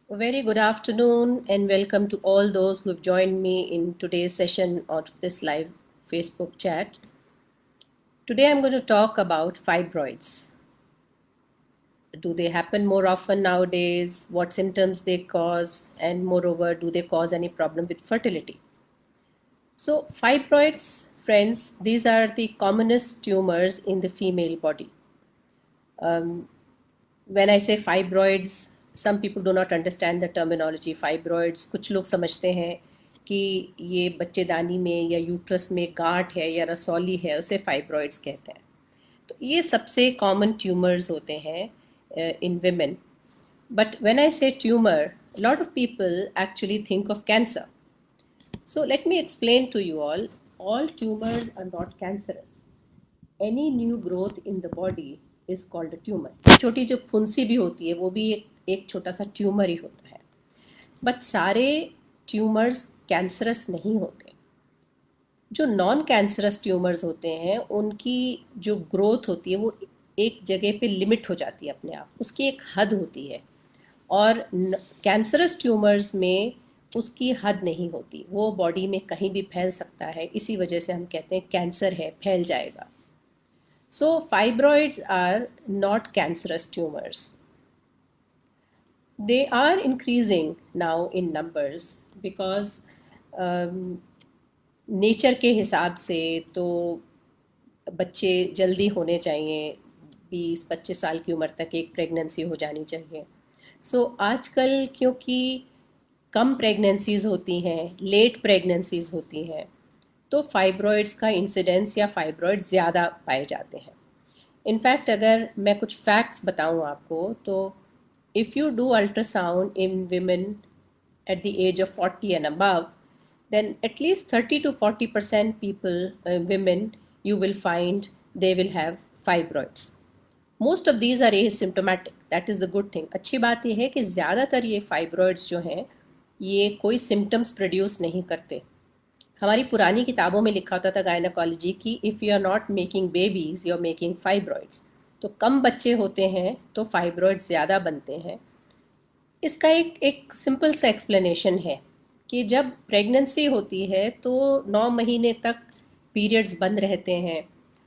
A very good afternoon and welcome to all those who have joined me in today's session of this live Facebook chat. Today I'm going to talk about fibroids. Do they happen more often nowadays? What symptoms they cause? And moreover, do they cause any problem with fertility? So, fibroids, friends, these are the commonest tumors in the female body. Um, when I say fibroids, some people do not understand the terminology fibroids. कुछ लोग समझते हैं कि ये बच्चेदानी में या uterus में गांठ है या रसौली है, उसे फाइब्रॉइड्स कहते हैं. तो ये सबसे कॉमन ट्यूमर्स होते हैं in women. But when I say tumour, lot of people actually think of cancer. So let me explain to you all tumors are not cancerous. Any new growth in the body is called a tumor. छोटी जो फुंसी भी होती है वो भी एक छोटा सा ट्यूमर ही होता है. बट सारे ट्यूमर्स कैंसरस नहीं होते. जो नॉन कैंसरस ट्यूमर्स होते हैं उनकी जो ग्रोथ होती है वो एक जगह पे लिमिट हो जाती है अपने आप, उसकी एक हद होती है. और कैंसरस ट्यूमर्स में उसकी हद नहीं होती, वो बॉडी में कहीं भी फैल सकता है. इसी वजह से हम कहते हैं कैंसर है, फैल जाएगा. So fibroids are not cancerous tumors. They are increasing now in numbers because nature के हिसाब से तो बच्चे जल्दी होने चाहिए. 20-25 साल की उम्र तक एक प्रेगनेंसी हो जानी चाहिए. सो आजकल क्योंकि कम प्रेगनेंसीज होती हैं, लेट प्रेगनेंसीज होती हैं, तो फाइब्रॉइड्स का इंसिडेंस या फाइब्रॉइड ज़्यादा पाए जाते हैं. इनफैक्ट अगर मैं कुछ फैक्ट्स बताऊं आपको, तो if you do ultrasound in women at the age of 40 and above, then at least 30 to 40% people, women, you will find they will have fibroids. Most of these are asymptomatic. That is the good thing. अच्छी बात यह है कि ज़्यादातर ये fibroids जो हैं ये कोई सिम्टम्स प्रोड्यूस नहीं करते. हमारी पुरानी किताबों में लिखा होता था गायनाकोलॉजी की, if you are not making babies you are making fibroids. तो कम बच्चे होते हैं तो फाइब्रॉइड्स ज़्यादा बनते हैं. इसका एक सिंपल सा एक्सप्लेनेशन है कि जब प्रेगनेंसी होती है तो 9 महीने तक पीरियड्स बंद रहते हैं.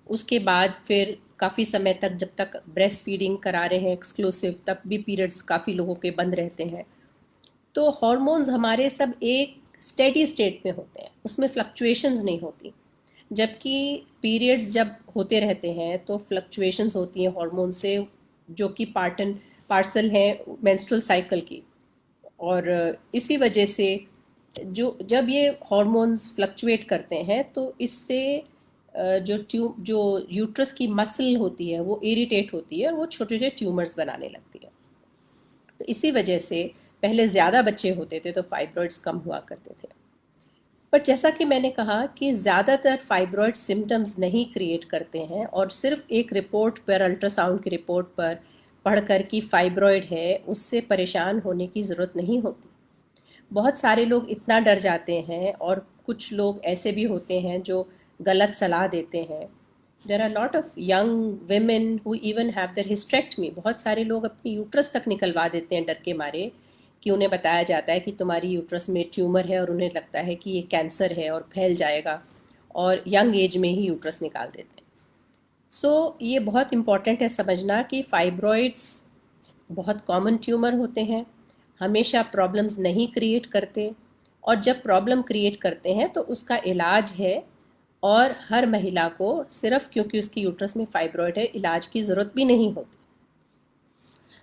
उसके बाद फिर काफ़ी समय तक, जब तक ब्रेस्ट फीडिंग करा रहे हैं एक्सक्लूसिव, तब भी पीरियड्स काफ़ी लोगों के बंद रहते हैं. तो हार्मोन्स हमारे सब एक स्टेडी स्टेट में होते हैं, उसमें फ्लक्चुएशंस नहीं होती. जबकि पीरियड्स जब होते रहते हैं तो फ्लक्चुएशंस होती हैं हार्मोन से, जो कि पार्ट एंड पार्सल है मेंस्ट्रुअल साइकिल की. और इसी वजह से जब ये हार्मोन्स फ्लक्चुएट करते हैं तो इससे जो यूट्रस की मसल होती है वो इरिटेट होती है और वो छोटे छोटे ट्यूमर्स बनाने लगती है. तो इसी वजह से पहले ज़्यादा बच्चे होते थे तो फाइब्रॉइड्स कम हुआ करते थे. पर जैसा कि मैंने कहा कि ज़्यादातर फाइब्रॉइड सिम्टम्स नहीं क्रिएट करते हैं, और सिर्फ एक रिपोर्ट पर, अल्ट्रासाउंड की रिपोर्ट पर पढ़कर कि फाइब्रॉइड है, उससे परेशान होने की ज़रूरत नहीं होती. बहुत सारे लोग इतना डर जाते हैं, और कुछ लोग ऐसे भी होते हैं जो गलत सलाह देते हैं. There are lot of young women who even have their hysterectomy. बहुत सारे लोग अपनी यूट्रस तक निकलवा देते हैं डर के मारे कि उन्हें बताया जाता है कि तुम्हारी यूट्रस में ट्यूमर है, और उन्हें लगता है कि ये कैंसर है और फैल जाएगा, और यंग एज में ही यूट्रस निकाल देते हैं. सो ये बहुत इम्पॉर्टेंट है समझना कि फाइब्रॉइड्स बहुत कॉमन ट्यूमर होते हैं, हमेशा प्रॉब्लम्स नहीं क्रिएट करते, और जब प्रॉब्लम क्रिएट करते हैं तो उसका इलाज है. और हर महिला को सिर्फ क्योंकि उसकी यूट्रस में फाइब्रॉइड है इलाज की ज़रूरत भी नहीं होती.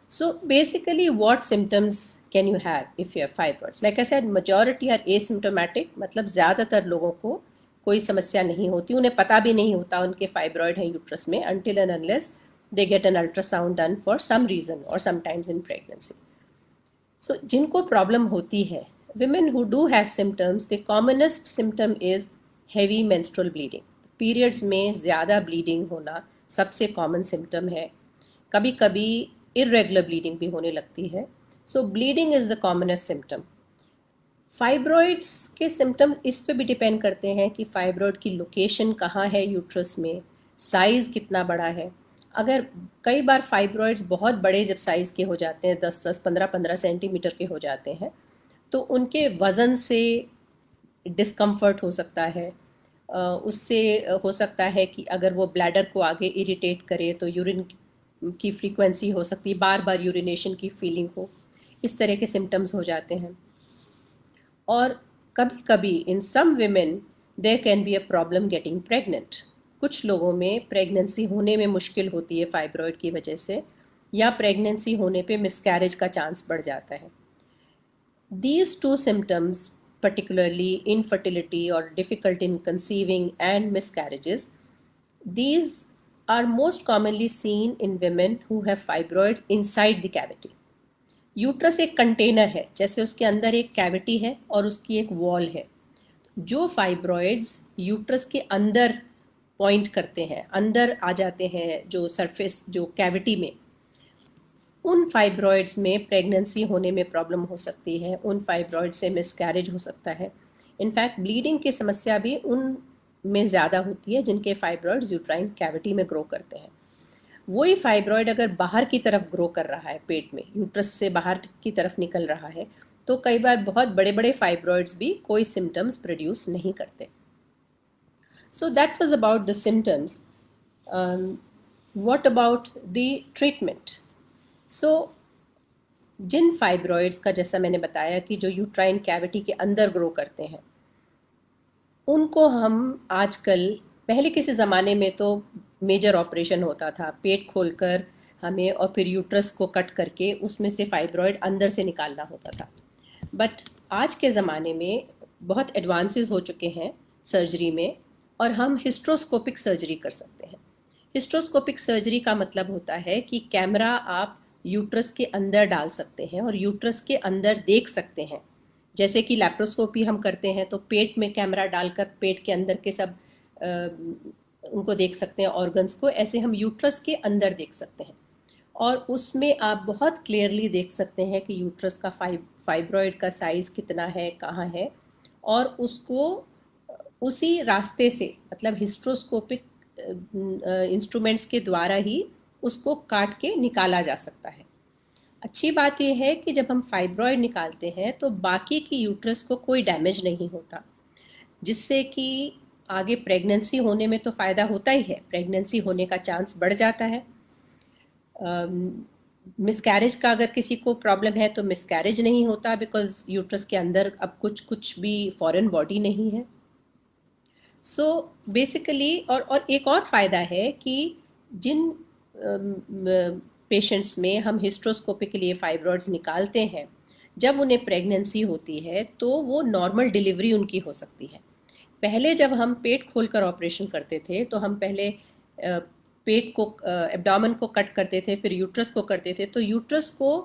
So basically, what symptoms can you have if you have fibroids? Like I said, majority are asymptomatic. मतलब ज़्यादातर लोगों को कोई समस्या नहीं होती, उन्हें पता भी नहीं होता उनके फाइब्रॉइड है यूट्रस में, until and unless they get an ultrasound done for some reason or sometimes in pregnancy. So जिनको प्रॉब्लम होती है, women who do have symptoms, the commonest symptom is heavy menstrual bleeding. Periods में ज़्यादा bleeding होना सबसे common symptom है. कभी कभी इरेगुलर ब्लीडिंग भी होने लगती है. So bleeding is the commonest symptom. Fibroids के सिम्टम इस पे भी डिपेंड करते हैं कि फाइब्रॉइड की लोकेशन कहाँ है यूट्रस में, साइज़ कितना बड़ा है. अगर कई बार फाइब्रॉइड्स बहुत बड़े जब साइज़ के हो जाते हैं, 10-10, 15-15 सेंटीमीटर के हो जाते हैं, तो उनके वज़न से डिस्कम्फर्ट हो सकता है। उससे हो सकता है कि अगर वो ब्लैडर को आगे इरिटेट करे तो यूरिन की फ्रीक्वेंसी हो सकती है, बार बार यूरिनेशन की फीलिंग हो, इस तरह के सिम्टम्स हो जाते हैं। और कभी कभी in some women there can be a problem getting pregnant. कुछ लोगों में प्रेगनेंसी होने में मुश्किल होती है फाइब्रॉइड की वजह से, या प्रेगनेंसी होने पे मिसकैरेज का चांस बढ़ जाता है। These two symptoms, particularly infertility or difficulty in conceiving and miscarriages, these are most commonly seen in women who have fibroids inside the cavity. Uterus एक कंटेनर है, जैसे उसके अंदर एक कैविटी है और उसकी एक वॉल है। जो फाइब्रॉइड्स यूट्रस के अंदर पॉइंट करते हैं, अंदर आ जाते हैं, जो सरफेस, जो कैविटी में, उन फाइब्रॉइड्स में प्रेगनेंसी होने में प्रॉब्लम हो सकती है, उन फाइब्रॉइड से मिसकैरेज हो सकता है। इनफैक्ट ब्लीडिंग की समस्या भी उन में ज़्यादा होती है जिनके फाइब्रॉइड्स यूट्राइन कैविटी में ग्रो करते हैं। वही फाइब्रॉइड अगर बाहर की तरफ ग्रो कर रहा है, पेट में यूट्रस से बाहर की तरफ निकल रहा है, तो कई बार बहुत बड़े बड़े फाइब्रॉइड्स भी कोई सिम्टम्स प्रोड्यूस नहीं करते। So that was about the symptoms. What about the treatment? So जिन फाइब्रॉइड्स का, जैसा मैंने बताया कि जो यूट्राइन कैविटी के अंदर ग्रो करते हैं, उनको हम आजकल, पहले किसी ज़माने में तो मेजर ऑपरेशन होता था, पेट खोलकर हमें और फिर यूट्रस को कट करके उसमें से फाइब्रॉइड अंदर से निकालना होता था। बट आज के ज़माने में बहुत एडवांसेस हो चुके हैं सर्जरी में, और हम हिस्ट्रोस्कोपिक सर्जरी कर सकते हैं। हिस्ट्रोस्कोपिक सर्जरी का मतलब होता है कि कैमरा आप यूट्रस के अंदर डाल सकते हैं और यूट्रस के अंदर देख सकते हैं। जैसे कि लैप्रोस्कोपी हम करते हैं तो पेट में कैमरा डालकर पेट के अंदर के सब उनको देख सकते हैं, ऑर्गन्स को, ऐसे हम यूट्रस के अंदर देख सकते हैं। और उसमें आप बहुत क्लियरली देख सकते हैं कि यूट्रस का फाइब्रॉइड का साइज़ कितना है, कहाँ है, और उसको उसी रास्ते से, मतलब हिस्ट्रोस्कोपिक इंस्ट्रूमेंट्स के द्वारा ही उसको काट के निकाला जा सकता है। अच्छी बात यह है कि जब हम फाइब्रॉइड निकालते हैं तो बाकी की यूट्रस को कोई डैमेज नहीं होता, जिससे कि आगे प्रेगनेंसी होने में तो फ़ायदा होता ही है, प्रेगनेंसी होने का चांस बढ़ जाता है। मिसकैरेज का अगर किसी को प्रॉब्लम है तो मिसकैरेज नहीं होता, बिकॉज यूट्रस के अंदर अब कुछ भी फॉरेन बॉडी नहीं है। सो बेसिकली, और एक और फ़ायदा है कि जिन पेशेंट्स में हम हिस्ट्रोस्कोपी के लिए फाइब्रॉइड्स निकालते हैं, जब उन्हें प्रेगनेंसी होती है तो वो नॉर्मल डिलीवरी उनकी हो सकती है। पहले जब हम पेट खोलकर ऑपरेशन करते थे तो हम पहले पेट को, एब्डोमेन को कट करते थे, फिर यूट्रस को करते थे, तो यूट्रस को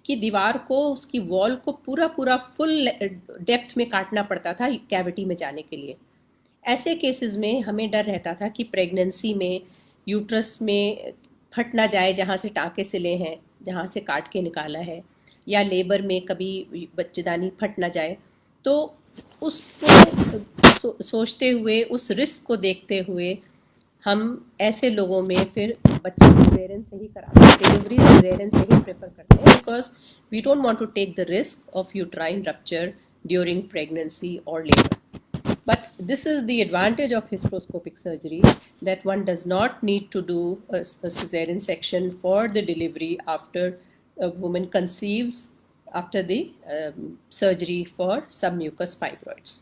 की दीवार को, उसकी वॉल को पूरा पूरा फुल डेप्थ में काटना पड़ता था कैविटी में जाने के लिए। ऐसे केसेस में हमें डर रहता था कि प्रेगनेंसी में यूट्रस में फट ना जाए, जहाँ से टाँके सिले हैं, जहाँ से काट के निकाला है, या लेबर में कभी बच्चेदानी फट ना जाए। तो उसको सोचते हुए, उस रिस्क को देखते हुए, हम ऐसे लोगों में फिर बच्चे सिजेरियन से ही कराते हैं, डिलीवरी सिजेरियन से ही प्रेफर करते हैं, because we don't want to take the risk of uterine rupture during pregnancy और labour. But this is the advantage of hysteroscopic surgery, that one does not need to do a cesarean section for the delivery after a woman conceives after the surgery for submucous fibroids.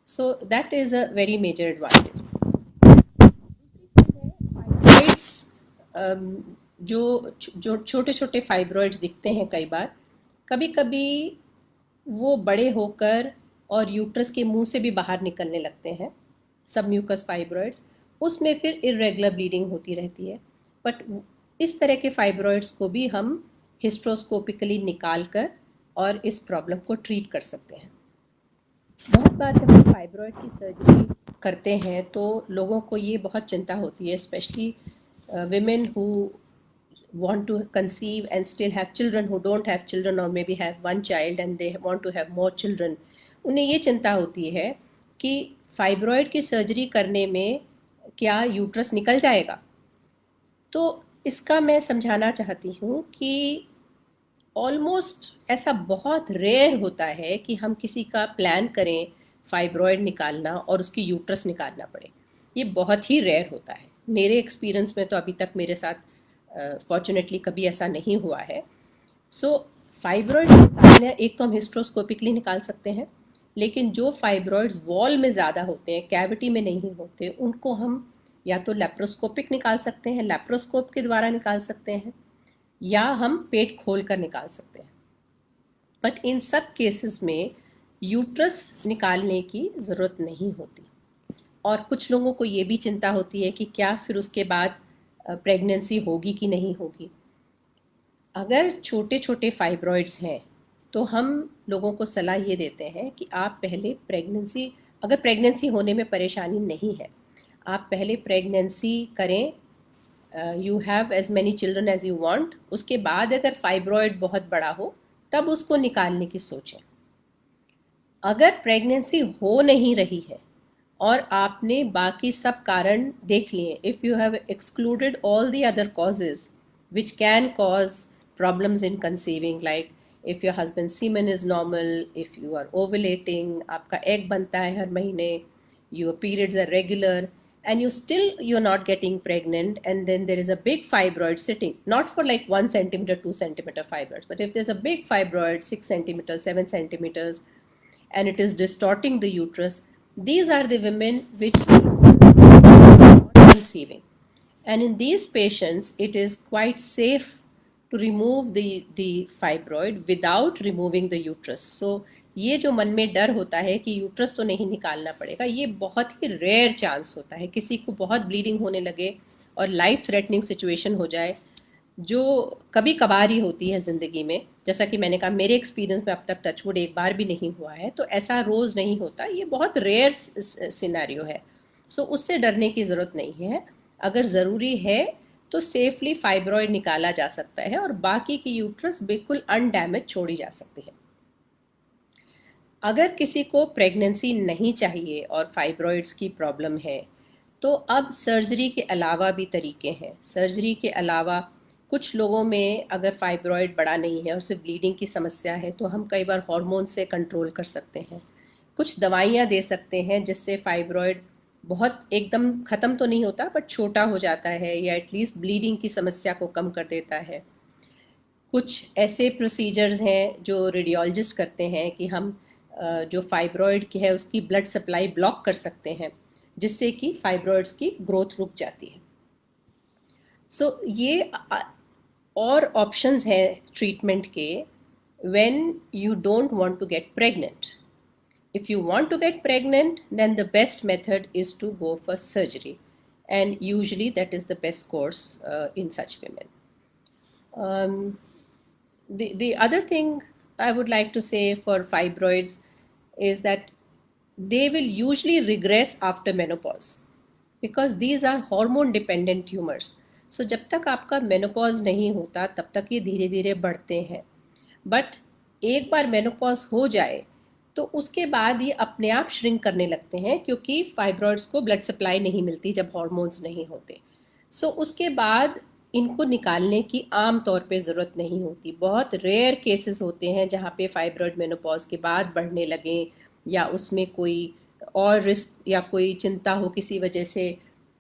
So that is a very major advantage. Fibroids, जो छोटे छोटे fibroids दिखते हैं, कई बार कभी कभी वो बड़े होकर और यूट्रस के मुंह से भी बाहर निकलने लगते हैं, सबम्यूकस फाइब्रॉइड्स। उसमें फिर इरेगुलर ब्लीडिंग होती रहती है। बट इस तरह के फाइब्रॉइड्स को भी हम हिस्ट्रोस्कोपिकली निकाल कर और इस प्रॉब्लम को ट्रीट कर सकते हैं। बहुत बार जब हम फाइब्रॉइड की सर्जरी करते हैं तो लोगों को ये बहुत चिंता होती है, specially women who want to conceive and still have children, who don't have children or maybe have one child and they want to have more children. उन्हें ये चिंता होती है कि फाइब्रॉइड की सर्जरी करने में क्या यूट्रस निकल जाएगा। तो इसका मैं समझाना चाहती हूँ कि ऑलमोस्ट ऐसा बहुत रेयर होता है कि हम किसी का प्लान करें फाइब्रॉयड निकालना और उसकी यूट्रस निकालना पड़े। ये बहुत ही रेयर होता है। मेरे एक्सपीरियंस में तो अभी तक मेरे साथ फॉर्चुनेटली कभी ऐसा नहीं हुआ है। सो फाइब्रॉयड निकालना, एक तो हम हिस्ट्रोस्कोपिकली निकाल सकते हैं, लेकिन जो फाइब्रॉयड्स वॉल में ज़्यादा होते हैं, कैविटी में नहीं होते, उनको हम या तो लेप्रोस्कोपिक निकाल सकते हैं, लेप्रोस्कोप के द्वारा निकाल सकते हैं, या हम पेट खोल कर निकाल सकते हैं। बट इन सब केसेस में यूट्रस निकालने की ज़रूरत नहीं होती। और कुछ लोगों को ये भी चिंता होती है कि क्या फिर उसके बाद प्रेगनेंसी होगी कि नहीं होगी। अगर छोटे छोटे फाइब्रॉइड्स हैं तो हम लोगों को सलाह ये देते हैं कि आप पहले प्रेगनेंसी, अगर प्रेगनेंसी होने में परेशानी नहीं है, आप पहले प्रेगनेंसी करें, you have as many children as you want, उसके बाद अगर फाइब्रॉयड बहुत बड़ा हो तब उसको निकालने की सोचें। अगर प्रेगनेंसी हो नहीं रही है और आपने बाकी सब कारण देख लिए, if you have excluded all the other causes which can cause problems in conceiving, like if your husband's semen is normal, if you are ovulating, आपका egg बनता है हर महीने, your periods are regular, and you're not getting pregnant, and then there is a big fibroid sitting, not for like 1 centimeter 2 centimeter fibroids, but if there's a big fibroid 6 centimeters 7 centimeters and it is distorting the uterus, these are the women which are conceiving, and in these patients it is quite safe to remove the fibroid without removing the uterus. So ये जो मन में डर होता है कि uterus तो नहीं निकालना पड़ेगा, ये बहुत ही रेयर चांस होता है। किसी को बहुत ब्लीडिंग होने लगे और लाइफ थ्रेटनिंग सिचुएशन हो जाए, जो कभी कभार ही होती है ज़िंदगी में, जैसा कि मैंने कहा मेरे एक्सपीरियंस में अब तक टचवुड एक बार भी नहीं हुआ है, तो ऐसा रोज़ नहीं होता, ये बहुत रेयर सिनेरियो है। सो उससे डरने की ज़रूरत नहीं है। अगर ज़रूरी है तो सेफली फाइब्रॉयड निकाला जा सकता है और बाकी की यूट्रस बिल्कुल अनडैमेज छोड़ी जा सकती है। अगर किसी को प्रेगनेंसी नहीं चाहिए और फाइब्रॉयड्स की प्रॉब्लम है, तो अब सर्जरी के अलावा भी तरीके हैं। सर्जरी के अलावा कुछ लोगों में अगर फाइब्रॉयड बड़ा नहीं है और सिर्फ ब्लीडिंग की समस्या है, तो हम कई बार हार्मोन से कंट्रोल कर सकते हैं। कुछ दवाइयाँ दे सकते हैं जिससे फाइब्रॉयड बहुत एकदम ख़त्म तो नहीं होता, बट छोटा हो जाता है या एटलीस्ट ब्लीडिंग की समस्या को कम कर देता है। कुछ ऐसे प्रोसीजर्स हैं जो रेडियोलॉजिस्ट करते हैं कि हम जो फाइब्रॉयड की है उसकी ब्लड सप्लाई ब्लॉक कर सकते हैं, जिससे कि फाइब्रॉयड्स की ग्रोथ रुक जाती है। सो ये और ऑप्शंस हैं ट्रीटमेंट के when you don't want to get pregnant. If you want to get pregnant, then the best method is to go for surgery, and usually that is the best course in such women. The other thing I would like to say for fibroids is that they will usually regress after menopause because these are hormone dependent tumors. So जब तक आपका menopause नहीं होता तब तक ये धीरे धीरे बढ़ते हैं, बट एक बार menopause हो जाए तो उसके बाद ये अपने आप श्रिंक करने लगते हैं, क्योंकि फाइब्रॉइड्स को ब्लड सप्लाई नहीं मिलती जब हार्मोन्स नहीं होते। सो उसके बाद इनको निकालने की आम तौर पे ज़रूरत नहीं होती। बहुत रेयर केसेस होते हैं जहाँ पे फाइब्रॉइड मेनोपॉज के बाद बढ़ने लगें, या उसमें कोई और रिस्क या कोई चिंता हो किसी वजह से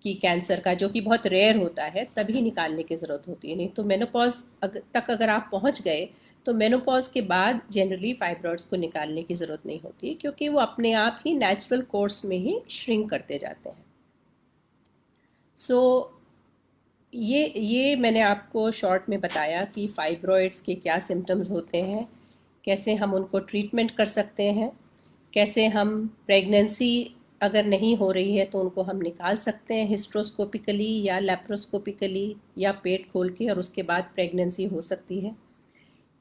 कि कैंसर का, जो कि बहुत रेयर होता है, तभी निकालने की ज़रूरत होती है। नहीं तो मेनोपॉज तक अगर आप पहुँच गए तो मेनोपॉज के बाद जनरली फाइब्रॉइड्स को निकालने की ज़रूरत नहीं होती, क्योंकि वो अपने आप ही नेचुरल कोर्स में ही श्रिंक करते जाते हैं। सो ये मैंने आपको शॉर्ट में बताया कि फाइब्रॉइड्स के क्या सिम्टम्स होते हैं, कैसे हम उनको ट्रीटमेंट कर सकते हैं, कैसे हम प्रेगनेंसी अगर नहीं हो रही है तो उनको हम निकाल सकते हैं हिस्ट्रोस्कोपिकली या लेप्रोस्कोपिकली या पेट खोल के, और उसके बाद प्रेगनेंसी हो सकती है।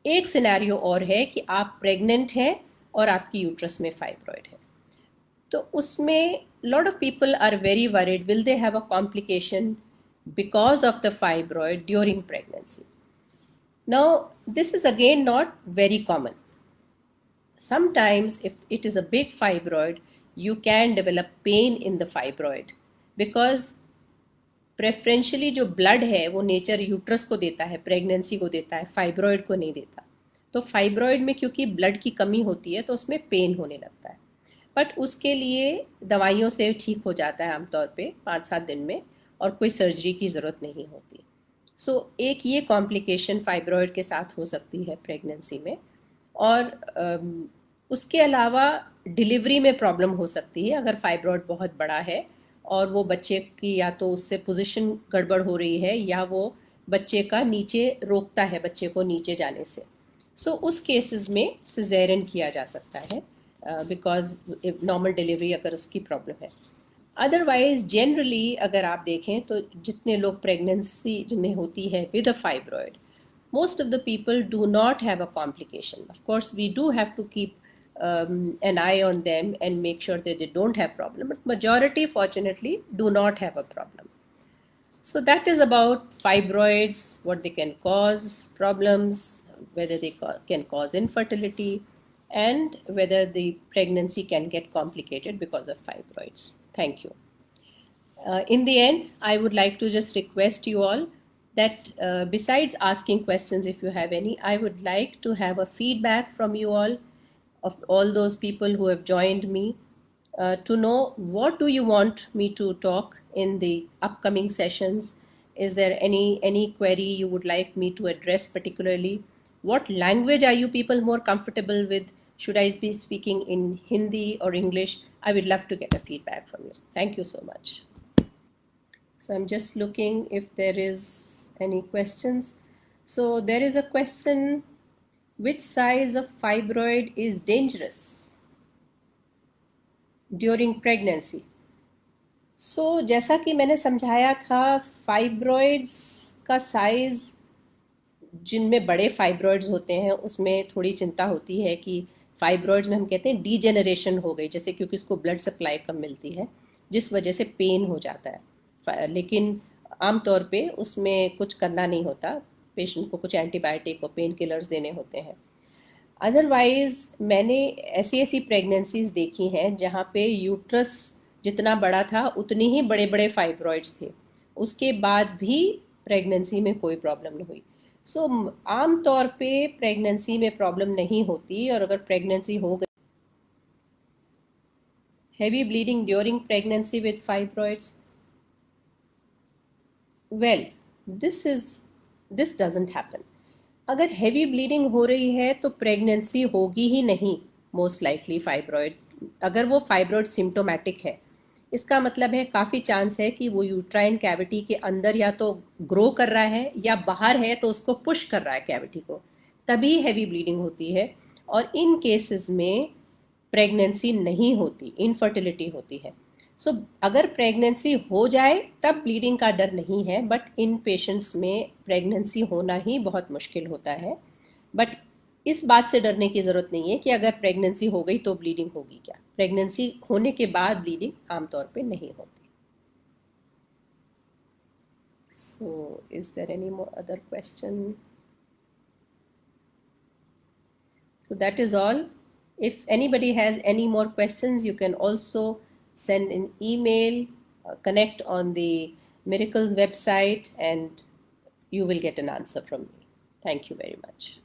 एक सिनेरियो और है कि आप प्रेग्नेंट हैं और आपकी यूट्रस में फाइब्रॉयड है, तो उसमें lot of people are very worried, will they have a complication because of the fibroid during pregnancy. Now this is again not very common. Sometimes if it is a big fibroid, you can develop pain in the fibroid because preferentially जो blood है वो nature uterus को देता है, pregnancy को देता है, fibroid को नहीं देता। तो फाइब्रॉयड में क्योंकि ब्लड की कमी होती है तो उसमें पेन होने लगता है, बट उसके लिए दवाइयों से ठीक हो जाता है आमतौर पे 5-7 दिन में, और कोई सर्जरी की ज़रूरत नहीं होती। एक ये कॉम्प्लिकेशन फाइब्रॉयड के साथ हो सकती है प्रेगनेंसी में। और उसके अलावा डिलीवरी में प्रॉब्लम हो सकती है अगर फाइब्रॉयड बहुत बड़ा है और वो बच्चे की या तो उससे पोजीशन गड़बड़ हो रही है या वो बच्चे का नीचे रोकता है बच्चे को नीचे जाने से। उस केसेस में सिजेरियन किया जा सकता है बिकॉज नॉर्मल डिलीवरी अगर उसकी प्रॉब्लम है। अदरवाइज जनरली अगर आप देखें तो जितने लोग प्रेगनेंसी जिन्हें होती है with a fibroid, most of the people do not have a complication. Of course, we do have to keep an eye on them and make sure that they don't have problem, but majority fortunately do not have a problem. So that is about fibroids, what they can cause problems, whether they can cause infertility, and whether the pregnancy can get complicated because of fibroids. Thank you. In the end, I would like to just request you all that besides asking questions, if you have any, I would like to have a feedback from you all, of all those people who have joined me, to know what do you want me to talk in the upcoming sessions. Is there any query you would like me to address particularly? What language are you people more comfortable with? Should I be speaking in Hindi or English? I would love to get a feedback from you. Thank you so much. So I'm just looking if there is any questions. So there is a question, which size of fibroid is dangerous during pregnancy? So जैसा कि मैंने समझाया था, fibroids का size, जिनमें बड़े fibroids होते हैं उसमें थोड़ी चिंता होती है कि फाइब्रॉइड्स में हम कहते हैं डीजेनरेशन हो गई, जैसे क्योंकि उसको ब्लड सप्लाई कम मिलती है जिस वजह से पेन हो जाता है, लेकिन आमतौर पे उसमें कुछ करना नहीं होता, पेशेंट को कुछ एंटीबायोटिक और पेन किलर्स देने होते हैं। अदरवाइज मैंने ऐसी ऐसी प्रेगनेंसीज देखी हैं जहाँ पे यूट्रस जितना बड़ा था उतनी ही बड़े बड़े फाइब्रॉइड्स थे, उसके बाद भी प्रेगनेंसी में कोई प्रॉब्लम नहीं हुई। आम तौर पे प्रेगनेंसी में प्रॉब्लम नहीं होती, और अगर प्रेगनेंसी हो गई, heavy bleeding during pregnancy with fibroids, well, this doesn't happen. अगर हेवी ब्लीडिंग हो रही है तो प्रेगनेंसी होगी ही नहीं मोस्ट लाइकली। फाइब्रॉइड, अगर वो फाइब्रॉइड सिम्टोमेटिक है, इसका मतलब है काफ़ी चांस है कि वो यूट्राइन कैविटी के अंदर या तो ग्रो कर रहा है या बाहर है तो उसको पुश कर रहा है कैविटी को, तभी हैवी ब्लीडिंग होती है। और इन केसेस में प्रेगनेंसी नहीं होती, इनफर्टिलिटी होती है। अगर प्रेगनेंसी हो जाए तब ब्लीडिंग का डर नहीं है, बट इन पेशेंट्स में प्रेगनेंसी होना ही बहुत मुश्किल होता है। बट इस बात से डरने की ज़रूरत नहीं है कि अगर प्रेगनेंसी हो गई तो ब्लीडिंग होगी क्या। प्रेगनेंसी होने के बाद ब्लीडिंग आमतौर पे नहीं होती। So is there any more other question? So that is all. If anybody has any more questions, you can also send an email, connect on the Miracles website, and you will get an answer from me. Thank you very much.